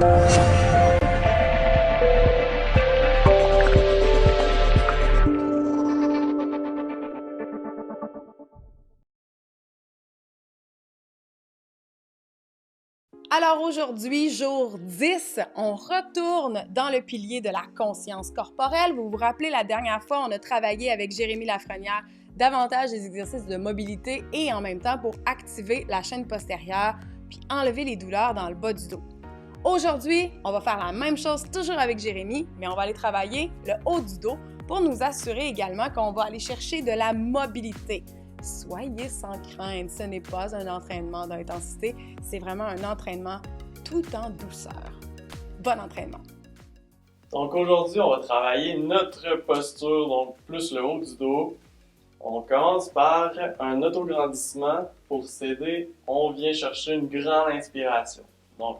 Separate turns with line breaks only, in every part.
Alors aujourd'hui, jour 10, on retourne dans le pilier de la conscience corporelle. Vous vous rappelez, la dernière fois, on a travaillé avec Jérémy Lafrenière davantage des exercices de mobilité et en même temps pour activer la chaîne postérieure puis enlever les douleurs dans le bas du dos. Aujourd'hui, on va faire la même chose toujours avec Jérémy, mais on va aller travailler le haut du dos pour nous assurer également qu'on va aller chercher de la mobilité. Soyez sans crainte, ce n'est pas un entraînement d'intensité, c'est vraiment un entraînement tout en douceur. Bon entraînement!
Donc aujourd'hui, on va travailler notre posture, donc plus le haut du dos. On commence par un autograndissement. Pour s'aider, on vient chercher une grande inspiration. Donc,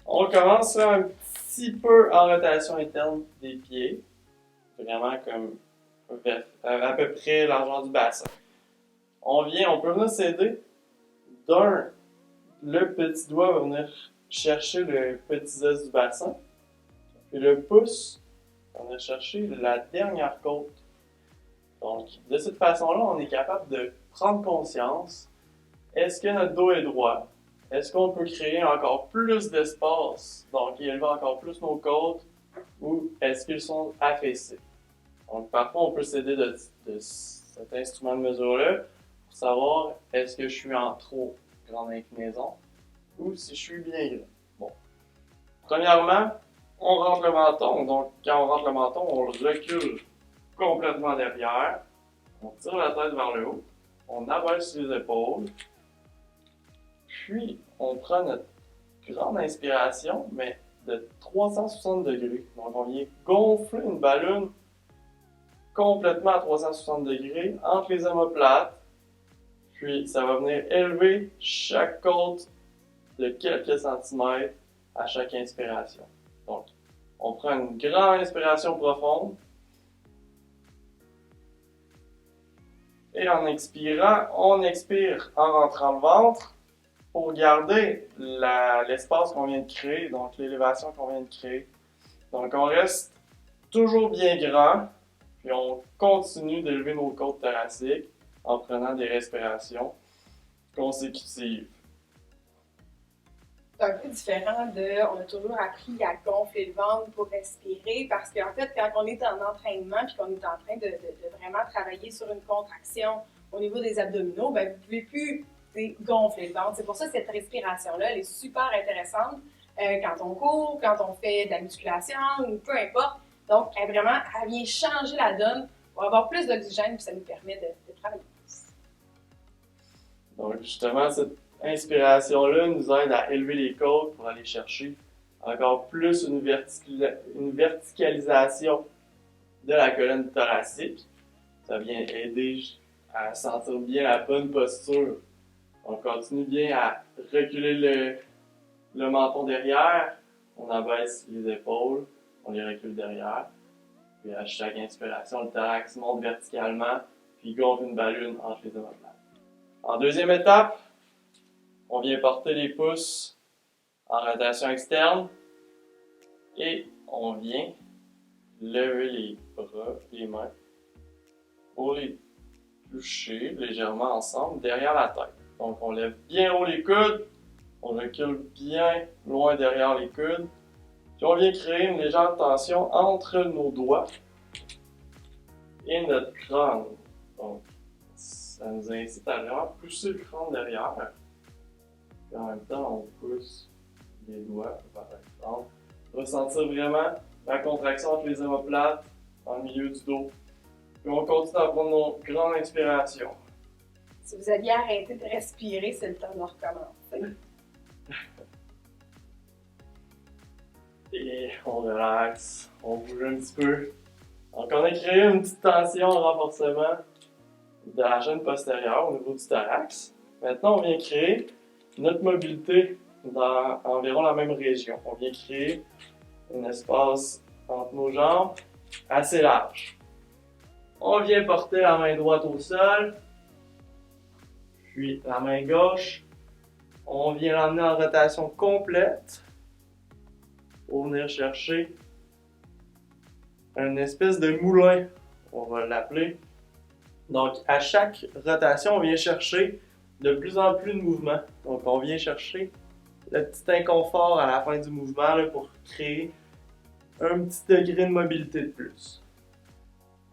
on commence un petit peu en rotation interne des pieds, vraiment comme à peu près largeur du bassin. On peut venir s'aider le petit doigt va venir chercher le petit os du bassin, puis le pouce va venir chercher la dernière côte. Donc, de cette façon-là, on est capable de prendre conscience. Est-ce que notre dos est droit? Est-ce qu'on peut créer encore plus d'espace, donc élever encore plus nos côtes, ou est-ce qu'ils sont affaissés? Donc, parfois, on peut s'aider de cet instrument de mesure-là pour savoir est-ce que je suis en trop grande inclinaison ou si je suis bien grand. Bon. Premièrement, on rentre le menton. Donc, quand on rentre le menton, on le recule complètement derrière. On tire la tête vers le haut. On abaisse les épaules. Puis, on prend notre grande inspiration, mais de 360 degrés. Donc, on vient gonfler une ballonne complètement à 360 degrés entre les omoplates. Puis, ça va venir élever chaque côte de quelques centimètres à chaque inspiration. Donc, on prend une grande inspiration profonde. Et en expirant, on expire en rentrant le ventre pour garder l'espace qu'on vient de créer, donc l'élévation qu'on vient de créer. Donc, on reste toujours bien grand, puis on continue d'élever nos côtes thoraciques en prenant des respirations consécutives.
C'est un peu différent on a toujours appris à gonfler le ventre pour respirer parce qu'en fait, quand on est en entraînement puis qu'on est en train de vraiment travailler sur une contraction au niveau des abdominaux, ben vous ne pouvez plus gonfler le ventre. C'est pour ça que cette respiration-là, elle est super intéressante quand on court, quand on fait de la musculation ou peu importe. Donc, elle vient changer la donne pour avoir plus d'oxygène puis ça nous permet de travailler plus.
Donc, justement, cette inspiration-là nous aide à élever les côtes pour aller chercher encore plus une verticalisation de la colonne thoracique. Ça vient aider à sentir bien la bonne posture. On continue bien à reculer le menton derrière. On abaisse les épaules, on les recule derrière. Puis à chaque inspiration, le thorax monte verticalement, puis gonfle une ballonne entre les omoplates. En deuxième étape, on vient porter les pouces en rotation externe et on vient lever les bras, les mains pour les toucher légèrement ensemble derrière la tête. Donc on lève bien haut les coudes, on recule bien loin derrière les coudes, puis on vient créer une légère tension entre nos doigts et notre crâne. Donc ça nous incite à vraiment pousser le crâne derrière. Et en même temps, on pousse les doigts vers le crâne. Ressentir vraiment la contraction entre les omoplates dans le milieu du dos. Puis on continue à prendre nos grandes inspirations.
Si vous aviez arrêté de respirer, c'est le temps de recommencer.
Et on relaxe, on bouge un petit peu. Donc on a créé une petite tension en renforcement de la chaîne postérieure au niveau du thorax. Maintenant, on vient créer notre mobilité dans environ la même région. On vient créer un espace entre nos jambes assez large. On vient porter la main droite au sol, puis la main gauche. On vient l'emmener en rotation complète. pour venir chercher une espèce de moulin, on va l'appeler. Donc, à chaque rotation, on vient chercher de plus en plus de mouvement. Donc, on vient chercher le petit inconfort à la fin du mouvement là, pour créer un petit degré de mobilité de plus.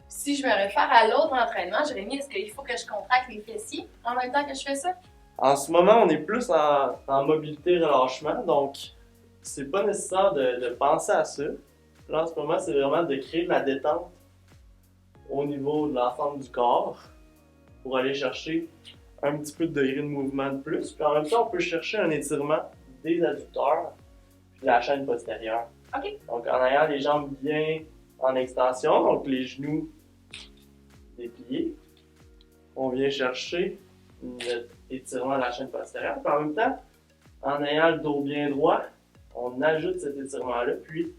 Si je me réfère à l'autre entraînement, Jérémy, est-ce qu'il faut que je contracte les fessiers en même temps que je fais ça?
En ce moment, on est plus en mobilité-relâchement, donc c'est pas nécessaire de penser à ça. Là, en ce moment, c'est vraiment de créer de la détente au niveau de l'ensemble du corps pour aller chercher un petit peu de degré de mouvement de plus. Puis en même temps, on peut chercher un étirement des adducteurs puis de la chaîne postérieure.
OK.
Donc en ayant les jambes bien en extension, donc les genoux dépliés, on vient chercher l'étirement de la chaîne postérieure. Puis en même temps, en ayant le dos bien droit, on ajoute cet étirement-là, puis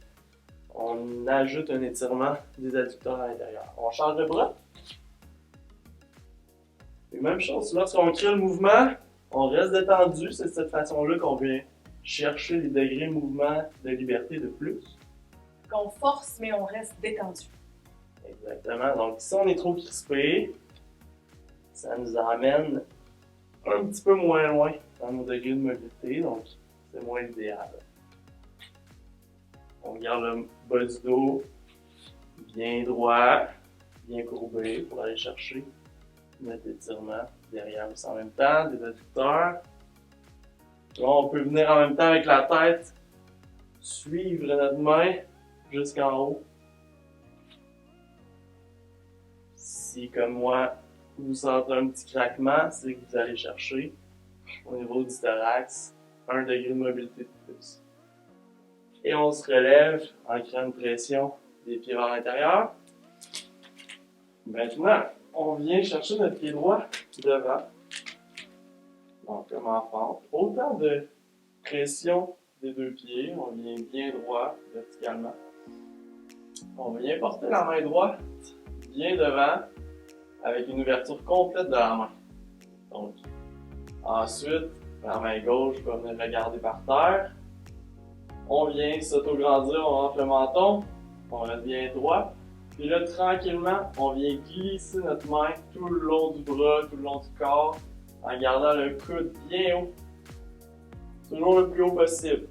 on ajoute un étirement des adducteurs à l'intérieur. On change de bras. Et même chose, lorsqu'on crée le mouvement, on reste détendu. C'est de cette façon-là qu'on vient chercher des degrés de mouvement de liberté de plus.
Qu'on force, mais on reste détendu.
Exactement. Donc, si on est trop crispé, ça nous amène un petit peu moins loin dans nos degrés de mobilité. Donc, c'est moins idéal. On garde le bas du dos bien droit, bien courbé pour aller chercher notre étirement derrière aussi en même temps, des adducteurs. Là, on peut venir en même temps avec la tête, suivre notre main jusqu'en haut. Si, comme moi, vous sentez un petit craquement, c'est que vous allez chercher au niveau du thorax 1 degré de mobilité de plus. Et on se relève en créant une pression des pieds vers l'intérieur. Maintenant, on vient chercher notre pied droit devant. Donc, comme en fente. Autant de pression des deux pieds. On vient bien droit, verticalement. On vient porter la main droite bien devant avec une ouverture complète de la main. Donc, ensuite, la main gauche va venir regarder par terre. On vient s'auto-grandir, on rentre le menton, on reste bien droit. Puis là, tranquillement, on vient glisser notre main tout le long du bras, tout le long du corps, en gardant le coude bien haut. Toujours le plus haut possible.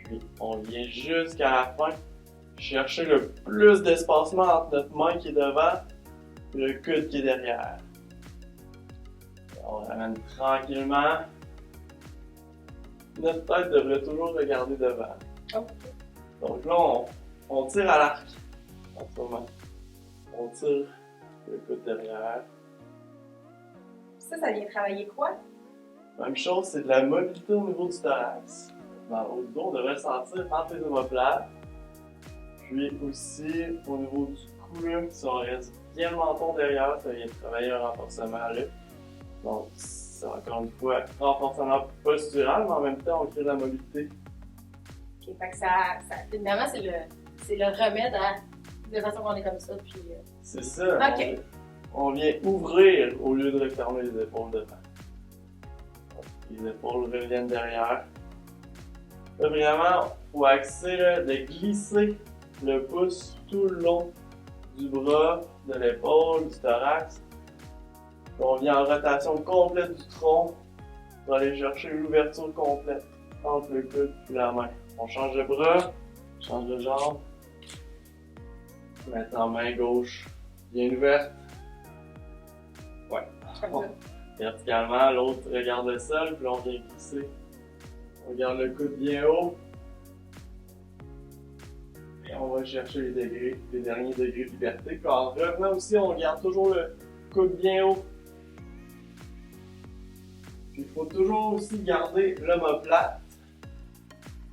Puis, on vient jusqu'à la fin chercher le plus d'espacement entre notre main qui est devant et le coude qui est derrière. On ramène tranquillement. Notre tête devrait toujours regarder devant.
Oh.
Donc là, on tire à l'arc en ce moment. On tire le coude derrière.
Ça vient travailler quoi?
Même chose, c'est de la mobilité au niveau du thorax. Dans le haut du dos, on devrait sentir entre les omoplates. Puis aussi, au niveau du cou, là, si on reste bien le menton derrière, ça vient travailler un renforcement là. Donc, c'est encore une fois renforcement postural, mais en même temps, on crée de la mobilité.
OK, fait que finalement, c'est le remède à de façon qu'on est comme ça. Puis,
C'est ça.
OK.
On vient ouvrir au lieu de refermer les épaules devant. Donc, les épaules reviennent derrière. Là, vraiment, il faut axer là, de glisser le pouce tout le long du bras, de l'épaule, du thorax. Puis on vient en rotation complète du tronc pour aller chercher l'ouverture complète entre le coude et la main. On change de bras, change de jambe. Maintenant, main gauche bien ouverte. Ouais. Bon. Verticalement, l'autre regarde le sol, puis là, on vient glisser. On garde le coude bien haut. Et on va chercher les degrés, les derniers degrés de liberté. Puis en revenant aussi, on garde toujours le coude bien haut. Puis il faut toujours aussi garder l'omoplate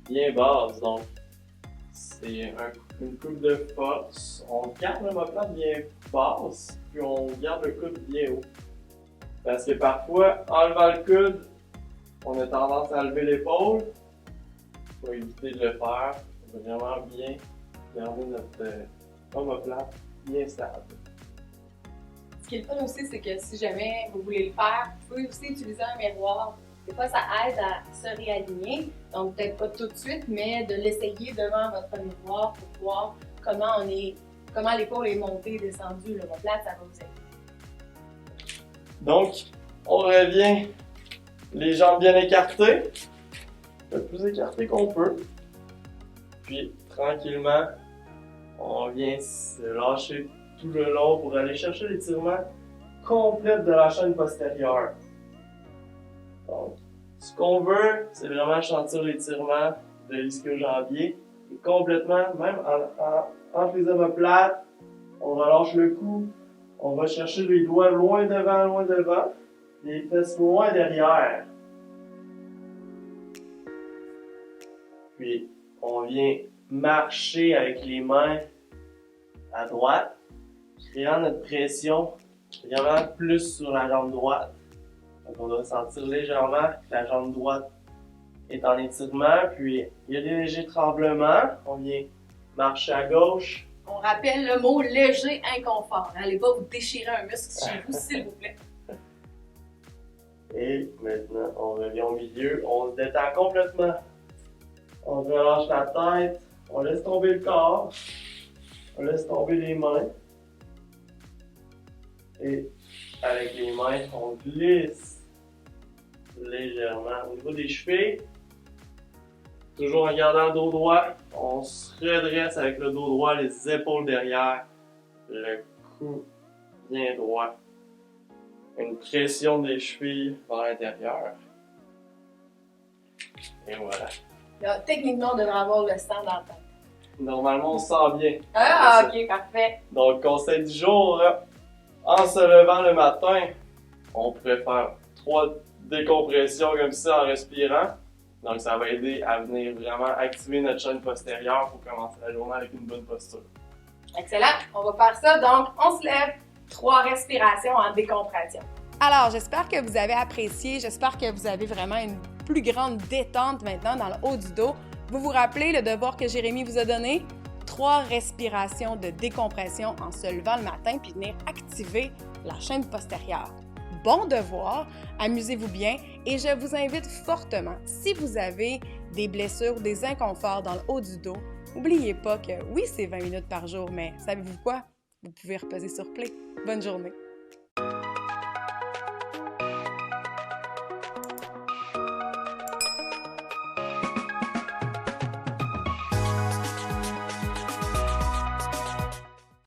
bien basse. Donc, c'est une coupe de force. On garde l'omoplate bien basse, puis on garde le coude bien haut. Parce que parfois, en levant le coude, on a tendance à lever l'épaule. Il faut éviter de le faire. Il faut vraiment bien garder notre omoplate bien stable.
Ce qui est le fun aussi, c'est que si jamais vous voulez le faire, vous pouvez aussi utiliser un miroir. Des fois, ça aide à se réaligner. Donc, peut-être pas tout de suite, mais de l'essayer devant votre miroir pour voir comment l'épaule est montée, descendue, l'omoplate, ça va vous aider.
Donc, on revient, les jambes bien écartées, le plus écartées qu'on peut. Puis, tranquillement, on vient se lâcher tout le long pour aller chercher l'étirement complet de la chaîne postérieure. Donc, ce qu'on veut, c'est vraiment sentir l'étirement de l'ischio-jambier et complètement, même entre les omoplates, on relâche le cou, on va chercher les doigts loin devant, les fesses loin derrière. Puis, on vient marcher avec les mains à droite, créant notre pression vraiment plus sur la jambe droite. Donc, on doit sentir légèrement que la jambe droite est en étirement, puis il y a des légers tremblements. On vient marcher à gauche.
On rappelle le mot léger inconfort. N'allez pas vous déchirer un muscle chez vous, s'il vous plaît.
Et maintenant, on revient au milieu, on se détend complètement. On relâche la tête, on laisse tomber le corps, on laisse tomber les mains. Et avec les mains, on glisse légèrement au niveau des chevilles. Toujours en gardant le dos droit, on se redresse avec le dos droit, les épaules derrière, le cou bien droit. Une pression des chevilles vers l'intérieur. Et voilà.
Là, techniquement, on devrait avoir le sang dans la tête.
Normalement, on se sent bien.
Ah, ok, parfait.
Donc, conseil du jour, en se levant le matin, on pourrait faire 3 décompressions comme ça en respirant. Donc, ça va aider à venir vraiment activer notre chaîne postérieure pour commencer la journée avec une bonne posture.
Excellent. On va faire ça. Donc, on se lève. 3 respirations en décompression. Alors, j'espère que vous avez apprécié. J'espère que vous avez vraiment une plus grande détente maintenant dans le haut du dos. Vous vous rappelez le devoir que Jérémy vous a donné? 3 respirations de décompression en se levant le matin puis venir activer la chaîne postérieure. Bon devoir, amusez-vous bien et je vous invite fortement, si vous avez des blessures, des inconforts dans le haut du dos, n'oubliez pas que oui, c'est 20 minutes par jour, mais savez-vous quoi? Vous pouvez reposer sur play. Bonne journée!